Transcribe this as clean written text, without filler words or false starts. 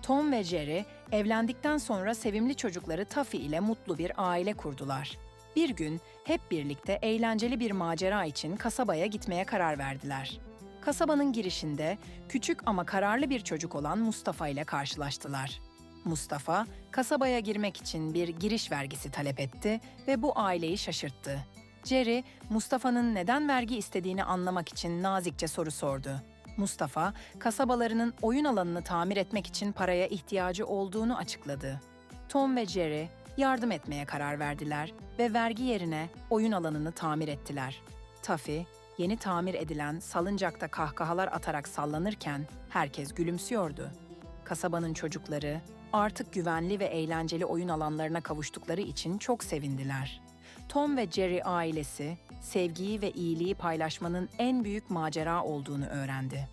Tom ve Jerry evlendikten sonra sevimli çocukları Taffy ile mutlu bir aile kurdular. Bir gün hep birlikte eğlenceli bir macera için kasabaya gitmeye karar verdiler. Kasabanın girişinde küçük ama kararlı bir çocuk olan Mustafa ile karşılaştılar. Mustafa, kasabaya girmek için bir giriş vergisi talep etti ve bu aileyi şaşırttı. Jerry, Mustafa'nın neden vergi istediğini anlamak için nazikçe soru sordu. Mustafa, kasabalarının oyun alanını tamir etmek için paraya ihtiyacı olduğunu açıkladı. Tom ve Jerry yardım etmeye karar verdiler ve vergi yerine oyun alanını tamir ettiler. Taffy, yeni tamir edilen salıncakta kahkahalar atarak sallanırken herkes gülümsüyordu. Kasabanın çocukları artık güvenli ve eğlenceli oyun alanlarına kavuştukları için çok sevindiler. Tom ve Jerry ailesi, sevgiyi ve iyiliği paylaşmanın en büyük macera olduğunu öğrendi.